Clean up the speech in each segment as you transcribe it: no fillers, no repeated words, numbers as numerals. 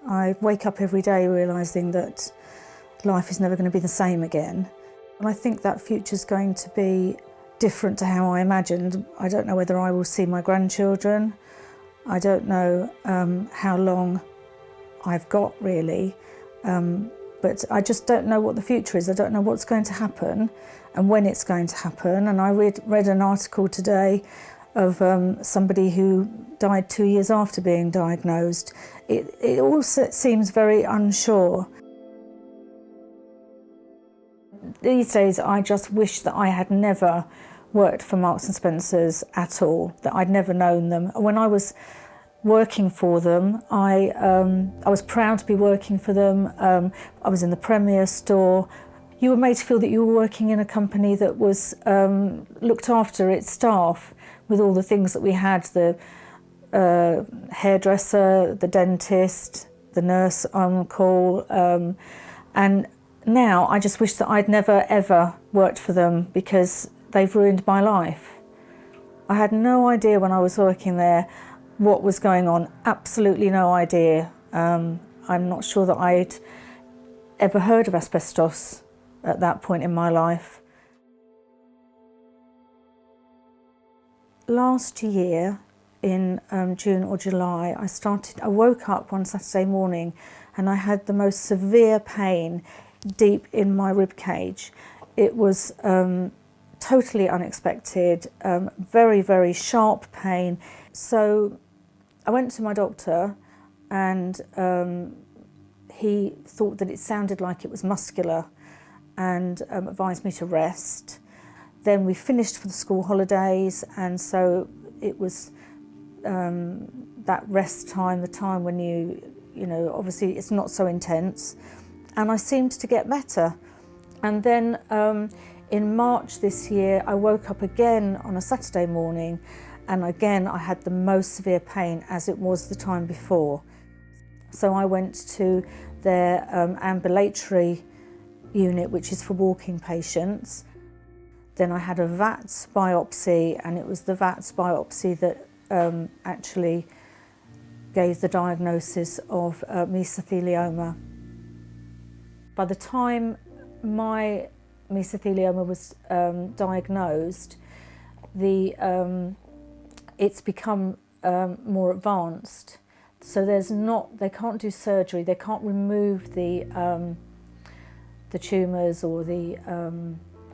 I wake up every day realising that life is never going to be the same again. And I think that future's going to be different to how I imagined. I don't know whether I will see my grandchildren. I don't know how long I've got really, but I just don't know what the future is. I don't know what's going to happen and when it's going to happen. And I read an article today of somebody who died 2 years after being diagnosed. It all seems very unsure. These days I just wish that I had never worked for Marks and Spencer's at all, that I'd never known them. When I was working for them, I was proud to be working for them. I was in the Premier store. You were made to feel that you were working in a company that was looked after its staff with all the things that we had, the hairdresser, the dentist, the nurse on call, and now I just wish that I'd never ever worked for them because they've ruined my life. I had no idea when I was working there what was going on, absolutely no idea. I'm not sure that I'd ever heard of asbestos at that point in my life. Last year, in June or July, I woke up one Saturday morning and I had the most severe pain deep in my rib cage. It was totally unexpected, very, very sharp pain. So I went to my doctor and he thought that it sounded like it was muscular and advised me to rest. Then we finished for the school holidays, and so it was that rest time, the time when you know, obviously it's not so intense, and I seemed to get better. And then in March this year, I woke up again on a Saturday morning, and again I had the most severe pain as it was the time before. So I went to their ambulatory unit, which is for walking patients. Then I had a VATS biopsy, and it was the VATS biopsy that actually gave the diagnosis of mesothelioma. By the time my mesothelioma was diagnosed, it's become more advanced. So they can't do surgery, they can't remove the tumours or the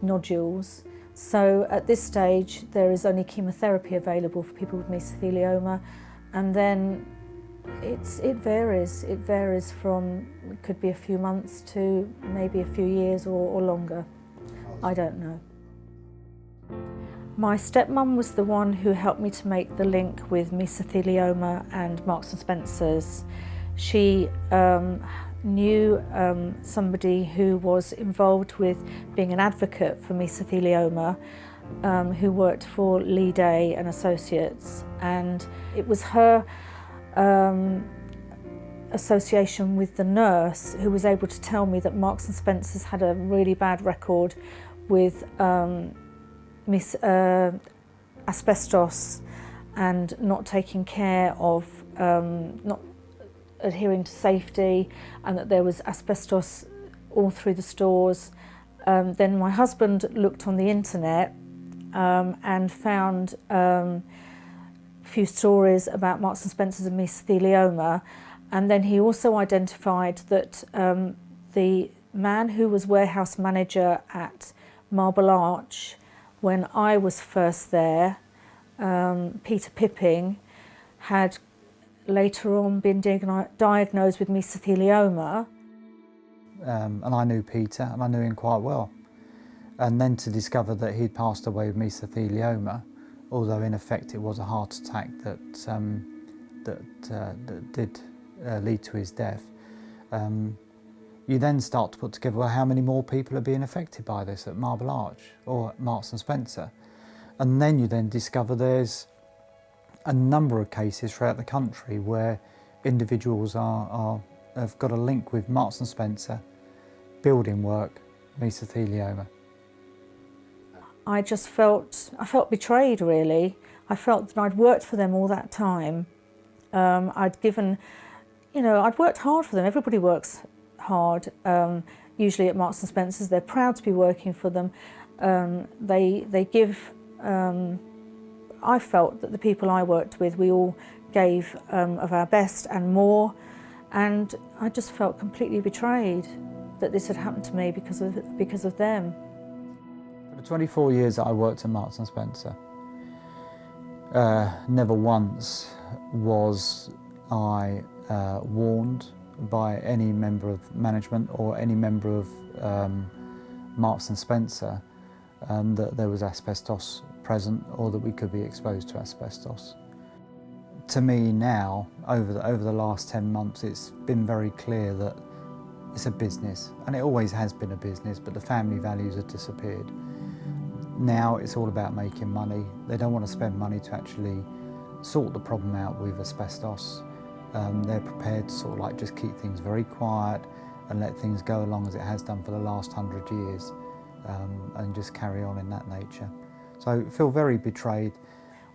nodules. So at this stage there is only chemotherapy available for people with mesothelioma, and then it varies from, it could be a few months to maybe a few years or longer. I don't know. My stepmum was the one who helped me to make the link with mesothelioma and Marks and Spencer's. She knew somebody who was involved with being an advocate for mesothelioma, who worked for Leigh and Associates, and it was her association with the nurse who was able to tell me that Marks and Spencer's had a really bad record with asbestos and not taking care of, not adhering to safety, and that there was asbestos all through the stores. Then my husband looked on the internet and found a few stories about Marks and Spencer's and mesothelioma, and then he also identified that the man who was warehouse manager at Marble Arch when I was first there, Peter Pipping, had later on been diagnosed with mesothelioma. And I knew Peter, and I knew him quite well. And then to discover that he'd passed away with mesothelioma, although in effect it was a heart attack that did lead to his death, you then start to put together, well, how many more people are being affected by this at Marble Arch or at Marks and Spencer? And then you then discover there's a number of cases throughout the country where individuals have got a link with Marks and Spencer, building work, mesothelioma. I felt betrayed really. I felt that I'd worked for them all that time. I'd given, you know, I'd worked hard for them. Everybody works hard. Usually at Marks and Spencer's, they're proud to be working for them. They give. I felt that the people I worked with, we all gave of our best and more, and I just felt completely betrayed that this had happened to me because of them. For the 24 years that I worked at Marks and Spencer, never once was I warned by any member of management or any member of Marks and Spencer that there was asbestos present or that we could be exposed to asbestos. To me now, over the last 10 months, it's been very clear that it's a business, and it always has been a business, but the family values have disappeared. Now it's all about making money. They don't want to spend money to actually sort the problem out with asbestos. They're prepared to sort of like just keep things very quiet and let things go along as it has done for the last 100 years and just carry on in that nature. So I feel very betrayed.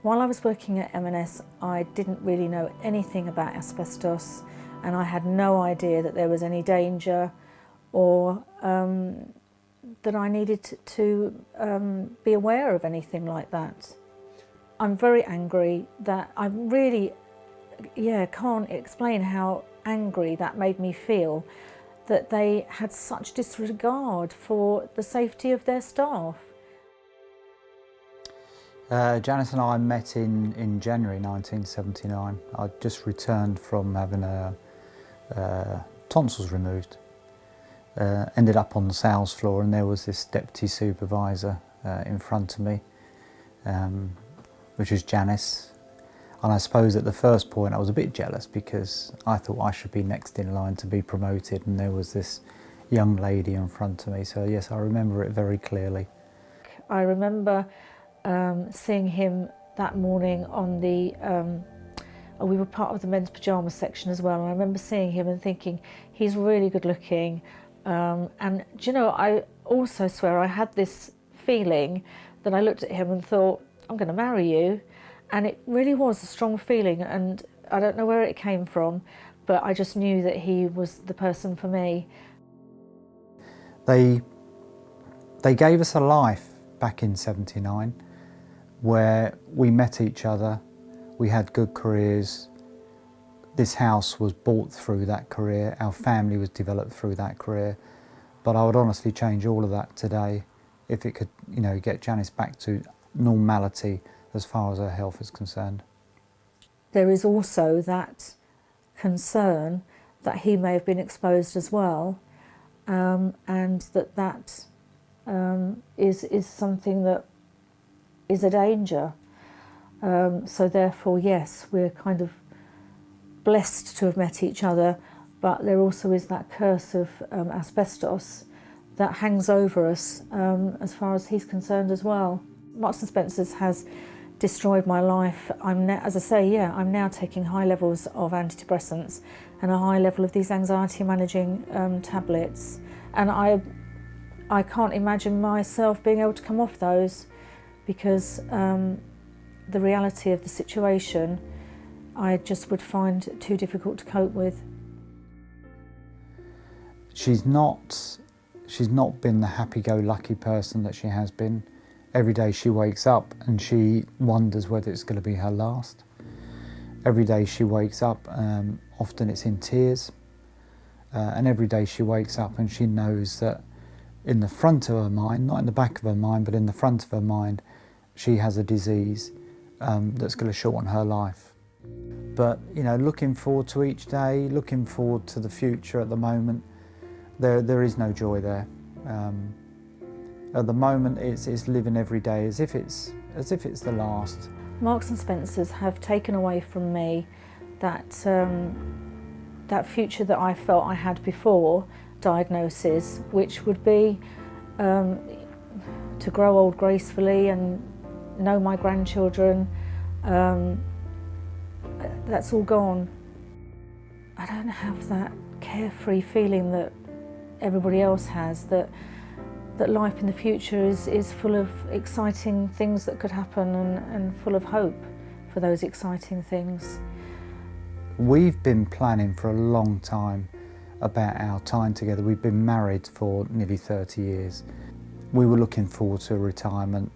While I was working at M&S, I didn't really know anything about asbestos, and I had no idea that there was any danger or that I needed to be aware of anything like that. I'm very angry that I really, can't explain how angry that made me feel, that they had such disregard for the safety of their staff. Janice and I met in January 1979. I'd just returned from having tonsils removed. Ended up on the sales floor, and there was this deputy supervisor in front of me, which was Janice. And I suppose at the first point I was a bit jealous because I thought I should be next in line to be promoted, and there was this young lady in front of me. So yes, I remember it very clearly. I remember seeing him that morning on the, we were part of the men's pyjama section as well, and I remember seeing him and thinking, he's really good looking. And do you know, I also swear I had this feeling that I looked at him and thought, I'm going to marry you. And it really was a strong feeling, and I don't know where it came from, but I just knew that he was the person for me. They gave us a life back in '79 where we met each other, we had good careers. This house was bought through that career, our family was developed through that career, but I would honestly change all of that today if it could, you know, get Janice back to normality as far as her health is concerned. There is also that concern that he may have been exposed as well, and that is something that is a danger. So therefore, yes, we're kind of blessed to have met each other, but there also is that curse of asbestos that hangs over us as far as he's concerned as well. Marks and Spencer's has destroyed my life. As I say, I'm now taking high levels of antidepressants and a high level of these anxiety managing tablets, and I can't imagine myself being able to come off those because the reality of the situation I just would find too difficult to cope with. She's not been the happy-go-lucky person that she has been. Every day she wakes up and she wonders whether it's going to be her last. Every day she wakes up, often it's in tears, and every day she wakes up and she knows that in the front of her mind, not in the back of her mind, but in the front of her mind, she has a disease that's going to shorten her life. But, you know, looking forward to each day, looking forward to the future at the moment, there is no joy there. At the moment, it's living every day as if it's the last. Marks and Spencer's have taken away from me that that future that I felt I had before diagnosis, which would be to grow old gracefully and know my grandchildren. That's all gone. I don't have that carefree feeling that everybody else has, that life in the future is full of exciting things that could happen and full of hope for those exciting things. We've been planning for a long time about our time together. We've been married for nearly 30 years. We were looking forward to a retirement.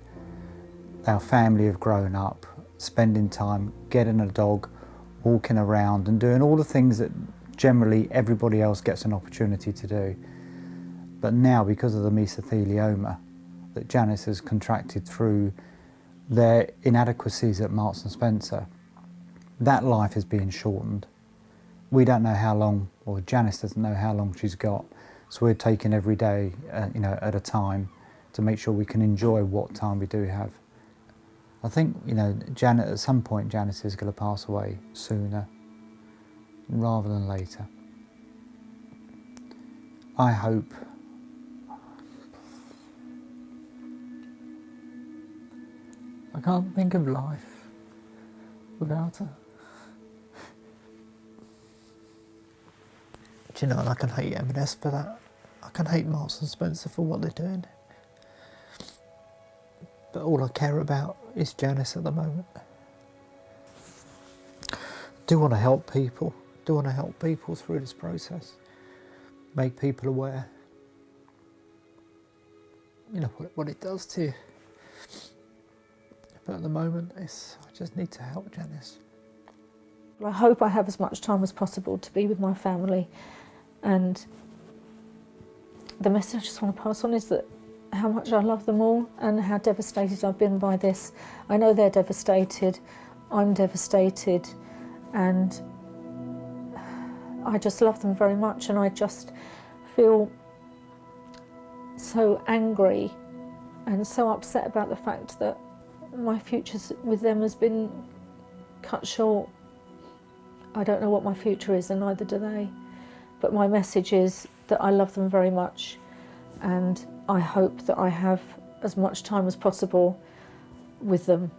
Our family have grown up, spending time getting a dog, walking around and doing all the things that generally everybody else gets an opportunity to do. But now, because of the mesothelioma that Janice has contracted through their inadequacies at Marks and Spencer, that life is being shortened. We don't know how long, or Janice doesn't know how long she's got, so we're taking every day, at a time to make sure we can enjoy what time we do have. I think, Janet, at some point, Janice is going to pass away sooner rather than later. I hope. I can't think of life without her. Do you know, and I can hate M&S for that. I can hate Marks and Spencer for what they're doing. But all I care about is Janice at the moment. Do want to help people. Do want to help people through this process. Make people aware. What it does to you. But at the moment, I just need to help Janice. I hope I have as much time as possible to be with my family, and the message I just want to pass on is that how much I love them all and how devastated I've been by this. I know they're devastated, I'm devastated, and I just love them very much, and I just feel so angry and so upset about the fact that my future with them has been cut short. I don't know what my future is, and neither do they. But my message is that I love them very much, and I hope that I have as much time as possible with them.